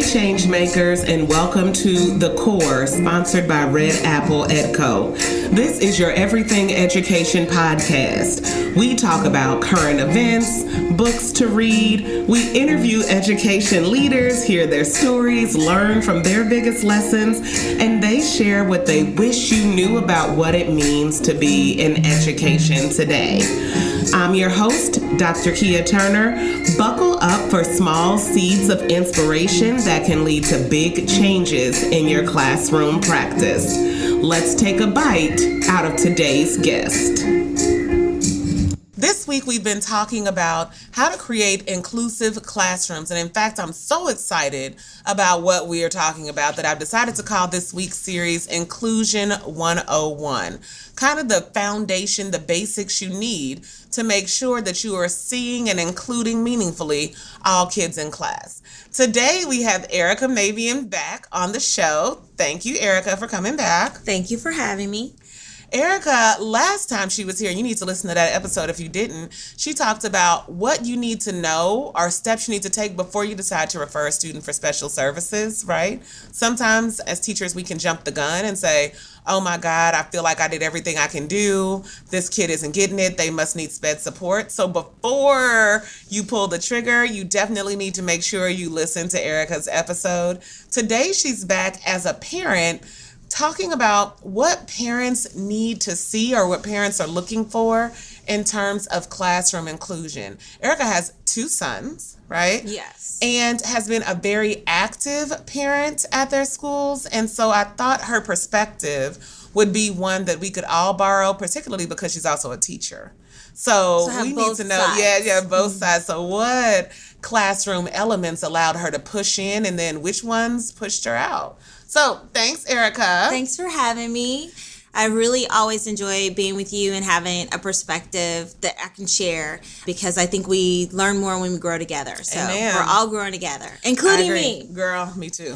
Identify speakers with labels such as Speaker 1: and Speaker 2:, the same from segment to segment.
Speaker 1: Changemakers, and welcome to The Core, sponsored by Red Apple EdCo. This is your Everything Education podcast. We talk about current events, books to read. We interview education leaders, hear their stories, learn from their biggest lessons, and they share what they wish you knew about what it means to be in education today. I'm your host, Dr. Kia Turner. Buckle up for small seeds of inspiration that can lead to big changes in your classroom practice. Let's take a bite out of today's guest. This week, we've been talking about how to create inclusive classrooms. And in fact, I'm so excited about what we are talking about that I've decided to call this week's series Inclusion 101. Kind of the foundation, the basics you need to make sure that you are seeing and including meaningfully all kids in class. Today, we have Erica Mavian back on the show. Thank you, Erica, for coming back.
Speaker 2: Thank you for having me.
Speaker 1: Erica, last time she was here, and you need to listen to that episode if you didn't, she talked about what you need to know or steps you need to take before you decide to refer a student for special services, right? Sometimes as teachers, we can jump the gun and say, oh my God, I feel like I did everything I can do. This kid isn't getting it. They must need sped support. So before you pull the trigger, you definitely need to make sure you listen to Erica's episode. Today, she's back as a parent talking about what parents need to see or what parents are looking for in terms of classroom inclusion. Erica has 2 sons, right?
Speaker 2: Yes.
Speaker 1: And has been a very active parent at their schools. And so I thought her perspective would be one that we could all borrow, particularly because she's also a teacher. So we need to know,
Speaker 2: sides.
Speaker 1: both sides. So what classroom elements allowed her to push in and then which ones pushed her out? So thanks, Erica.
Speaker 2: Thanks for having me. I really always enjoy being with you and having a perspective that I can share because I think we learn more when we grow together. So
Speaker 1: Amen.
Speaker 2: We're all growing together, including me.
Speaker 1: Girl, me too.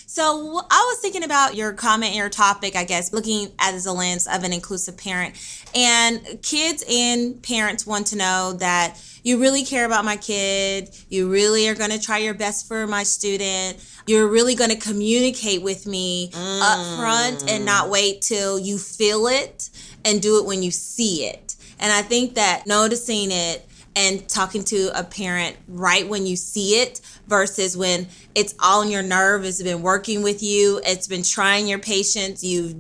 Speaker 2: So I was thinking about your comment and your topic, I guess, looking at as a lens of an inclusive parent. And kids and parents want to know that you really care about my kid. You really are going to try your best for my student. You're really going to communicate with me up front and not wait till you feel it and do it when you see it. And I think that noticing it and talking to a parent right when you see it versus when it's all on your nerve, it's been working with you, it's been trying your patience, you've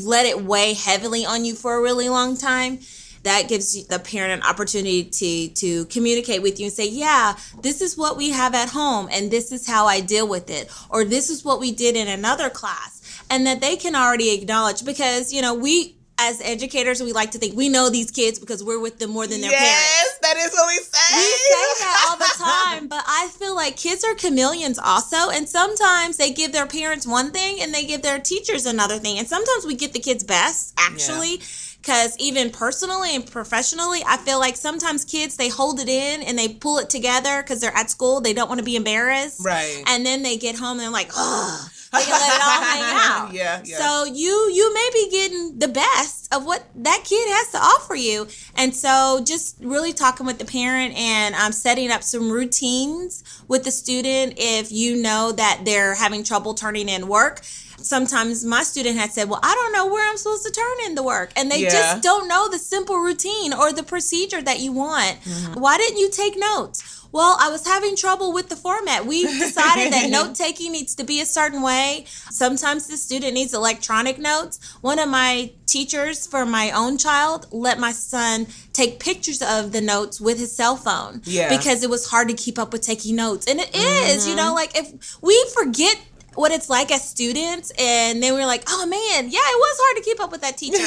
Speaker 2: let it weigh heavily on you for a really long time. That gives the parent an opportunity to communicate with you and say, yeah, this is what we have at home and this is how I deal with it. Or this is what we did in another class. And that they can already acknowledge because, we as educators, we like to think we know these kids because we're with them more than their parents.
Speaker 1: Yes, that is what we say.
Speaker 2: We say that all the time, but I feel like kids are chameleons also, and sometimes they give their parents one thing and they give their teachers another thing, and sometimes we get the kids' best, actually. Yeah. Because even personally and professionally, I feel like sometimes kids, they hold it in and they pull it together because they're at school. They don't want to be embarrassed.
Speaker 1: Right.
Speaker 2: And then they get home and they're like, oh, they can let it all hang out.
Speaker 1: Yeah.
Speaker 2: So you may be getting the best of what that kid has to offer you. And so just really talking with the parent and setting up some routines with the student if you know that they're having trouble turning in work. Sometimes my student had said, well, I don't know where I'm supposed to turn in the work. And they just don't know the simple routine or the procedure that you want. Mm-hmm. Why didn't you take notes? Well, I was having trouble with the format. We've decided that note-taking needs to be a certain way. Sometimes the student needs electronic notes. One of my teachers for my own child let my son take pictures of the notes with his cell phone because it was hard to keep up with taking notes. And it is, if we forget what it's like as students, and then we're like, oh man, yeah, it was hard to keep up with that teacher.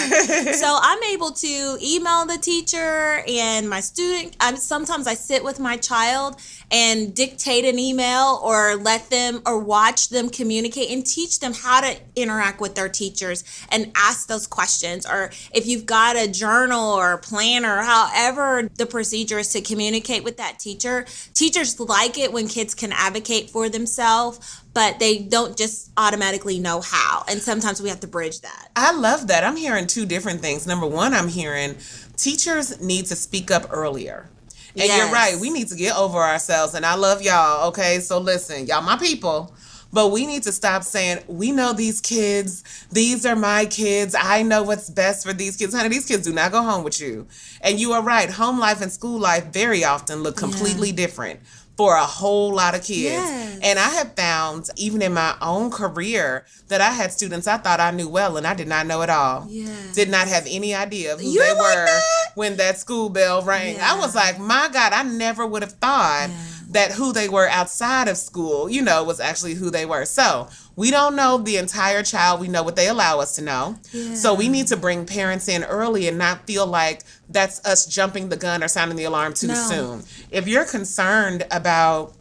Speaker 2: So I'm able to email the teacher and my student. Sometimes I sit with my child and dictate an email or let them or watch them communicate and teach them how to interact with their teachers and ask those questions. Or if you've got a journal or a planner, however the procedure is to communicate with that teacher. Teachers like it when kids can advocate for themselves, but they don't just automatically know how. And sometimes we have to bridge that.
Speaker 1: I love that. I'm hearing 2 different things. Number one, I'm hearing teachers need to speak up earlier. And you're right. We need to get over ourselves. And I love y'all. Okay. So listen, y'all my people. But we need to stop saying, we know these kids. These are my kids. I know what's best for these kids. Honey, these kids do not go home with you. And you are right. Home life and school life very often look completely different for a whole lot of kids.
Speaker 2: Yes.
Speaker 1: And I have found, even in my own career, that I had students I thought I knew well, and I did not know at all.
Speaker 2: Yes.
Speaker 1: Did not have any idea of who
Speaker 2: You're
Speaker 1: they
Speaker 2: like
Speaker 1: were
Speaker 2: that?
Speaker 1: when that school bell rang.
Speaker 2: Yeah.
Speaker 1: I was like, my God, I never would have thought that who they were outside of school, was actually who they were. So we don't know the entire child. We know what they allow us to know.
Speaker 2: Yeah.
Speaker 1: So we need to bring parents in early and not feel like that's us jumping the gun or sounding the alarm too soon. If you're concerned about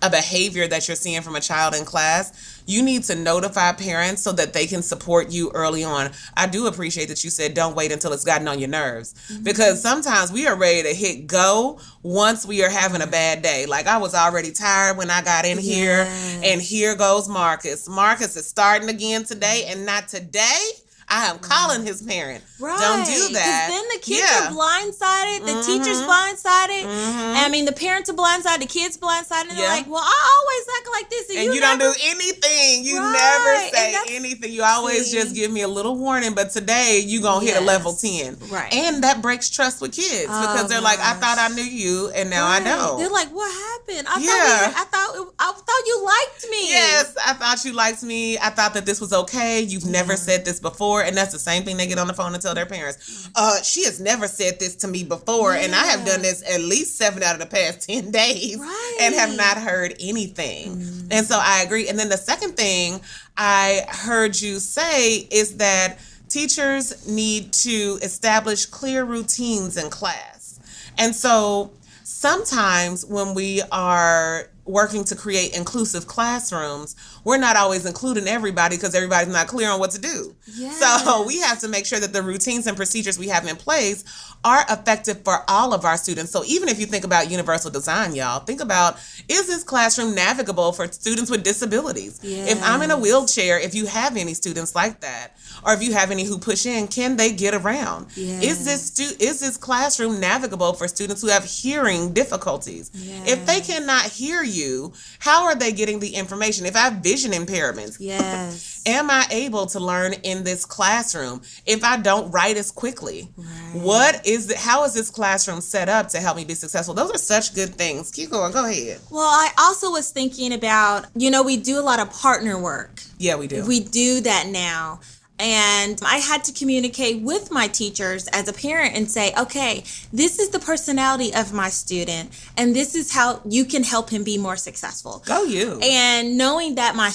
Speaker 1: a behavior that you're seeing from a child in class, you need to notify parents so that they can support you early on. I do appreciate that you said don't wait until it's gotten on your nerves, because sometimes we are ready to hit go once we are having a bad day. Like, I was already tired when I got in here, and here goes Marcus. Marcus is starting again today, and not today. I am calling his parent.
Speaker 2: Right.
Speaker 1: Don't do that.
Speaker 2: Because then the kids are blindsided, the teacher's blindsided. I mean, the parents are blindsided, the kids blindsided. And they're like, well, I always act like this.
Speaker 1: And you don't do anything. You never say anything. You always just give me a little warning. But today, you going to hit a level 10.
Speaker 2: Right.
Speaker 1: And that breaks trust with kids, because they're like, I thought I knew you, and now I don't.
Speaker 2: They're like, what happened? I thought you liked me.
Speaker 1: Yes, I thought you liked me. I thought that this was okay. You've never said this before. And that's the same thing they get on the phone and tell their parents. She has never said this to me before, and I have done this at least 7 out of the past 10 days and have not heard anything. And so I agree. And then the second thing I heard you say is that teachers need to establish clear routines in class. And so sometimes when we are working to create inclusive classrooms, we're not always including everybody because everybody's not clear on what to do.
Speaker 2: Yes.
Speaker 1: So we have to make sure that the routines and procedures we have in place are effective for all of our students. So even if you think about universal design, y'all, think about, is this classroom navigable for students with disabilities?
Speaker 2: Yes.
Speaker 1: If I'm in a wheelchair, if you have any students like that, or if you have any who push in, can they get around?
Speaker 2: Yes.
Speaker 1: Is this classroom navigable for students who have hearing difficulties?
Speaker 2: Yes.
Speaker 1: If they cannot hear you, how are they getting the information? If I have vision impairments,
Speaker 2: yes,
Speaker 1: am I able to learn in this classroom? If I don't write as quickly, how is this classroom set up to help me be successful? Those are such good things. Keep going. Go ahead.
Speaker 2: Well, I also was thinking about, we do a lot of partner work.
Speaker 1: Yeah, we do.
Speaker 2: We do that now. And I had to communicate with my teachers as a parent and say, okay, this is the personality of my student, and this is how you can help him be more successful.
Speaker 1: Go you.
Speaker 2: And knowing that my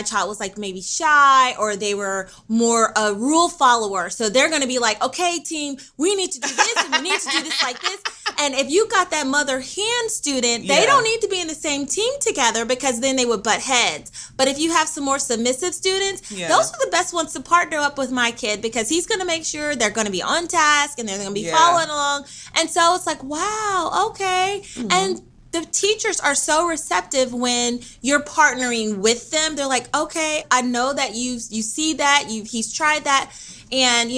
Speaker 2: child was like maybe shy, or they were more a rule follower. So they're going to be like, okay, team, we need to do this and we need to do this like this. And if you got that mother hen student, they don't need to be in the same team together, because then they would butt heads. But if you have some more submissive students, those are the best ones to partner up with my kid, because he's going to make sure they're going to be on task and they're going to be following along. And so it's like, wow, okay. Mm-hmm. And the teachers are so receptive when you're partnering with them. They're like, okay, I know that you see that, he's tried that. And,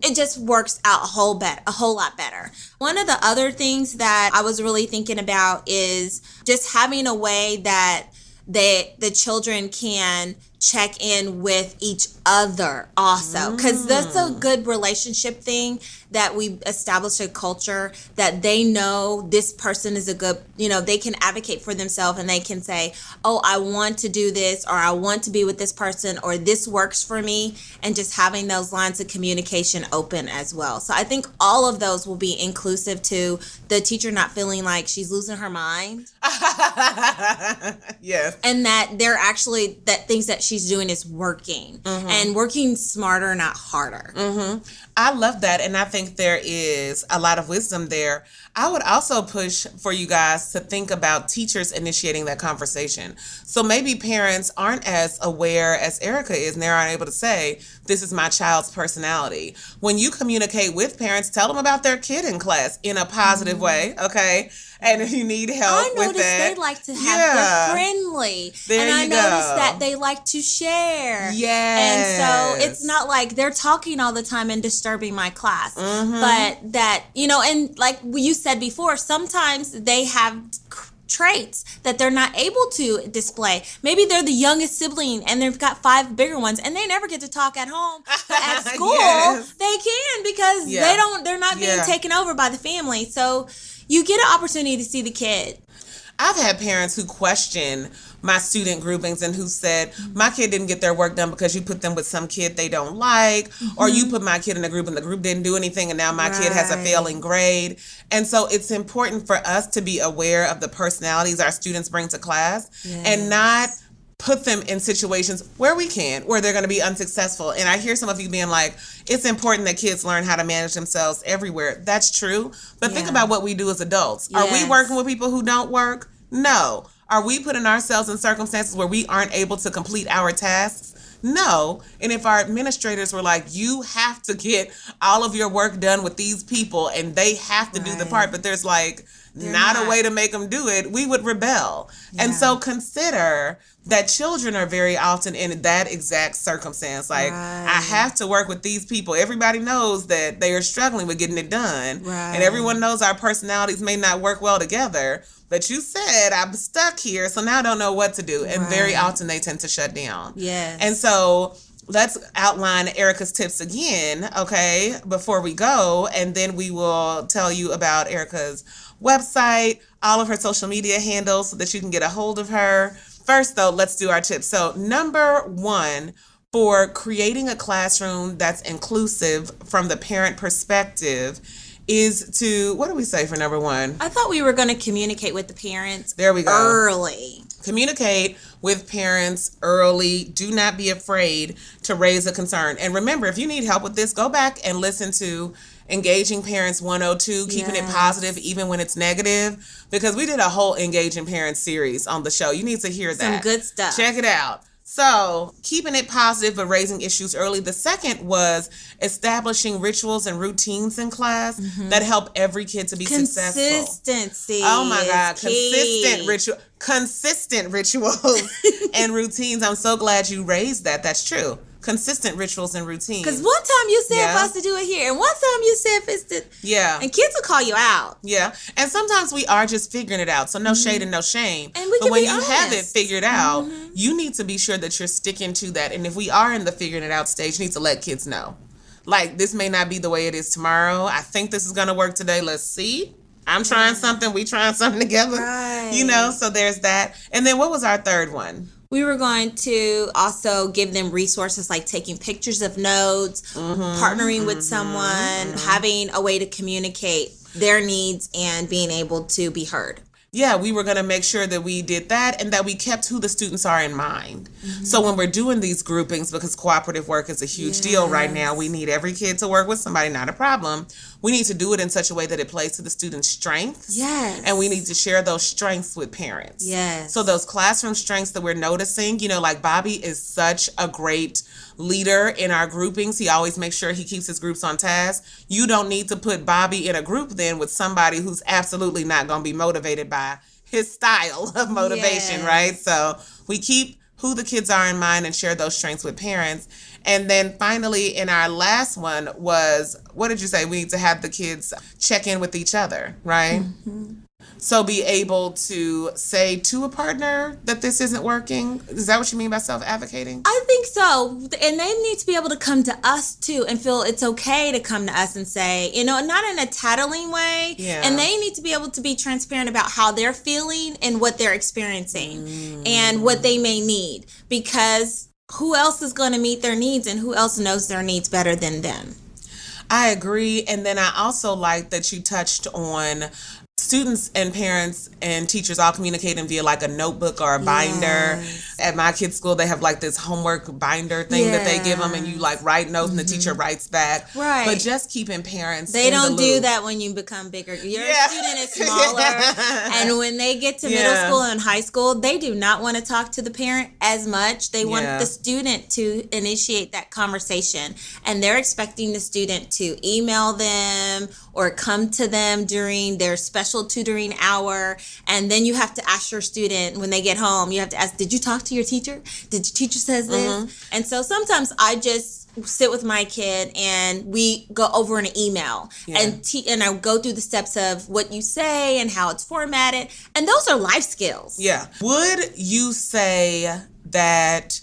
Speaker 2: it just works out a whole lot better. One of the other things that I was really thinking about is just having a way that the children can check in with each other also, because that's a good relationship thing, that we establish a culture that they know this person is a good, they can advocate for themselves, and they can say, oh, I want to do this, or I want to be with this person, or this works for me, and just having those lines of communication open as well. So I think all of those will be inclusive to the teacher not feeling like she's losing her mind.
Speaker 1: Yes.
Speaker 2: And that they're actually, that things that she's doing is working, and working smarter, not harder.
Speaker 1: I love that. And I think there is a lot of wisdom there. I would also push for you guys to think about teachers initiating that conversation. So maybe parents aren't as aware as Erica is, and they aren't able to say, this is my child's personality. When you communicate with parents, tell them about their kid in class in a positive way, okay? And if you need help
Speaker 2: I
Speaker 1: with
Speaker 2: noticed
Speaker 1: that,
Speaker 2: they like to have they're friendly.
Speaker 1: There
Speaker 2: and I
Speaker 1: you
Speaker 2: noticed
Speaker 1: go.
Speaker 2: that they like to share.
Speaker 1: Yes.
Speaker 2: And so it's not like they're talking all the time and disturbing my class.
Speaker 1: Mm-hmm.
Speaker 2: But that, and like you said before, sometimes they have traits that they're not able to display. Maybe they're the youngest sibling and they've got 5 bigger ones and they never get to talk at home. But at school,
Speaker 1: Yes.
Speaker 2: they can because they're not being taken over by the family. So you get an opportunity to see the kid.
Speaker 1: I've had parents who question my student groupings and who said, my kid didn't get their work done because you put them with some kid they don't like, or you put my kid in a group and the group didn't do anything and now my kid has a failing grade. And so it's important for us to be aware of the personalities our students bring to class and not put them in situations where they're going to be unsuccessful. And I hear some of you being like, it's important that kids learn how to manage themselves everywhere. That's true. But think about what we do as adults. Are we working with people who don't work? No. Are we putting ourselves in circumstances where we aren't able to complete our tasks? No. And if our administrators were like, you have to get all of your work done with these people and they have to do the part, but there's like not a way to make them do it, we would rebel. And so consider that children are very often in that exact circumstance. Like, I have to work with these people. Everybody knows that they are struggling with getting it done. And everyone knows our personalities may not work well together. But you said, I'm stuck here, so now I don't know what to do. And very often they tend to shut down. And so let's outline Erica's tips again, okay, before we go. And then we will tell you about Erica's website, all of her social media handles so that you can get a hold of her. First, though, let's do our tips. So number 1, for creating a classroom that's inclusive from the parent perspective is to, what do we say for number 1?
Speaker 2: I thought we were going to communicate with the parents early.
Speaker 1: Communicate with parents early. Do not be afraid to raise a concern. And remember, if you need help with this, go back and listen to Engaging Parents 102, keeping it positive even when it's negative, because we did a whole Engaging Parents series on the show. You need to hear that.
Speaker 2: Some good stuff.
Speaker 1: Check it out. So, keeping it positive but raising issues early. The second was establishing rituals and routines in class that help every kid to be successful.
Speaker 2: Consistency.
Speaker 1: Oh my God,
Speaker 2: key.
Speaker 1: consistent rituals and routines. I'm so glad you raised that. That's true. Consistent rituals and routines.
Speaker 2: Because one time you said for us to do it here, and one time you said for us to...
Speaker 1: Yeah.
Speaker 2: And kids will call you out.
Speaker 1: Yeah. And sometimes we are just figuring it out. So no shade and no shame.
Speaker 2: And we
Speaker 1: but
Speaker 2: can
Speaker 1: when
Speaker 2: be
Speaker 1: you
Speaker 2: honest.
Speaker 1: have it figured out, you need to be sure that you're sticking to that. And if we are in the figuring it out stage, you need to let kids know. Like, this may not be the way it is tomorrow. I think this is going to work today. Let's see. I'm trying something. We trying something together.
Speaker 2: Right.
Speaker 1: So there's that. And then what was our third one?
Speaker 2: We were going to also give them resources like taking pictures of notes, partnering with someone, having a way to communicate their needs and being able to be heard.
Speaker 1: Yeah, we were going to make sure that we did that and that we kept who the students are in mind. So when we're doing these groupings, because cooperative work is a huge deal right now, we need every kid to work with somebody, not a problem. We need to do it in such a way that it plays to the student's strengths. And we need to share those strengths with parents. So those classroom strengths that we're noticing, like Bobby is such a great leader in our groupings. He always makes sure he keeps his groups on task. You don't need to put Bobby in a group then with somebody who's absolutely not going to be motivated by his style of motivation, right? So we keep who the kids are in mind and share those strengths with parents. And then finally, in our last one was, what did you say? We need to have the kids check in with each other, right? So be able to say to a partner that this isn't working. Is that what you mean by self-advocating?
Speaker 2: I think so. And they need to be able to come to us too and feel it's okay to come to us and say, not in a tattling way. And they need to be able to be transparent about how they're feeling and what they're experiencing and what they may need. Because who else is going to meet their needs and who else knows their needs better than them?
Speaker 1: I agree. And then I also like that you touched on students and parents and teachers all communicating via like a notebook or a binder. At my kids' school, they have like this homework binder thing that they give them, and you like write notes and the teacher writes back. But just keeping parents
Speaker 2: They
Speaker 1: in
Speaker 2: don't
Speaker 1: the
Speaker 2: do
Speaker 1: loop.
Speaker 2: that when you become bigger. Your student is smaller. And when they get to middle school and high school, they do not want to talk to the parent as much. They want the student to initiate that conversation. And they're expecting the student to email them or come to them during their special special tutoring hour, and then you have to ask your student when they get home, you have to ask, did you talk to your teacher? Did your teacher says this? And so sometimes I just sit with my kid and we go over an email and I go through the steps of what you say and how it's formatted. And those are life skills.
Speaker 1: Yeah. Would you say that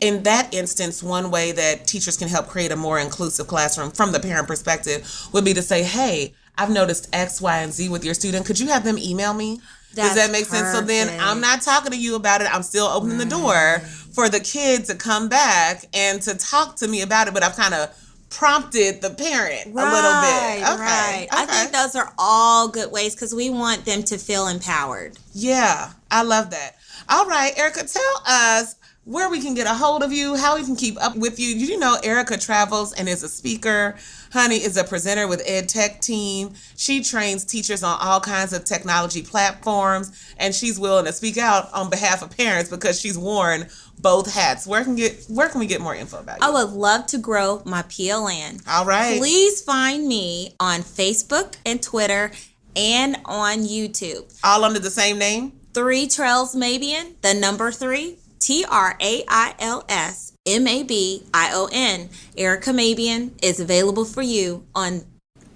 Speaker 1: in that instance, one way that teachers can help create a more inclusive classroom from the parent perspective would be to say, hey, I've noticed X, Y, and Z with your student. Could you have them email me? Does that make sense? So then I'm not talking to you about it. I'm still opening the door for the kid to come back and to talk to me about it. But I've kind of prompted the parent a little bit. Okay.
Speaker 2: I think those are all good ways because we want them to feel empowered.
Speaker 1: Yeah, I love that. All right, Erica, tell us where we can get a hold of you, how we can keep up with you. You know, Erica travels and is a speaker. Honey is a presenter with Ed Tech Team. She trains teachers on all kinds of technology platforms, and she's willing to speak out on behalf of parents because she's worn both hats. Where can we get more info about you?
Speaker 2: I would love to grow my PLN.
Speaker 1: All right.
Speaker 2: Please find me on Facebook and Twitter and on YouTube.
Speaker 1: All under the same name?
Speaker 2: 3 Trails Mabion, the number 3. TrailsMabion. Erica Mabion is available for you on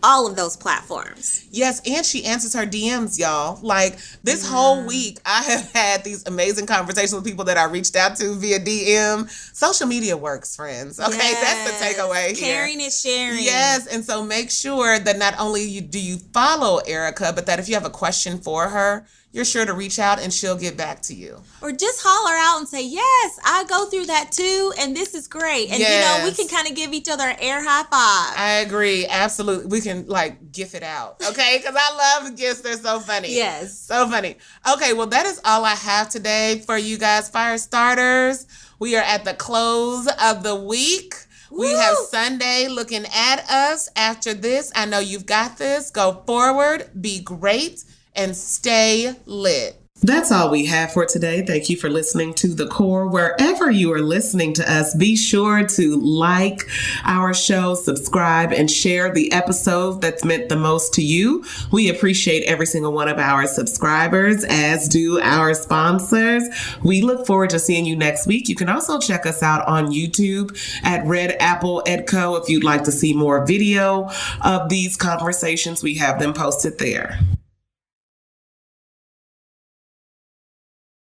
Speaker 2: all of those platforms.
Speaker 1: Yes, and she answers her DMs, y'all. Like this whole week, I have had these amazing conversations with people that I reached out to via DM. Social media works, friends. Okay, that's the takeaway here.
Speaker 2: Caring is sharing.
Speaker 1: Yes, and so make sure that not only do you follow Erica, but that if you have a question for her, you're sure to reach out and she'll get back to you.
Speaker 2: Or just holler out and say, yes, I go through that too, and this is great. And, you know, we can kind of give each other an air high five.
Speaker 1: I agree. Absolutely. We can, like, gift it out, okay? Because I love gifts. They're so funny.
Speaker 2: Yes.
Speaker 1: So funny. Okay, well, that is all I have today for you guys, fire starters. We are at the close of the week. We have Sunday looking at us. After this, I know you've got this. Go forward, be great, and stay lit. That's all we have for today. Thank you for listening to The Core. Wherever you are listening to us, be sure to like our show, subscribe, and share the episode that's meant the most to you. We appreciate every single one of our subscribers, as do our sponsors. We look forward to seeing you next week. You can also check us out on YouTube at Red Apple Edco. If you'd like to see more video of these conversations, we have them posted there.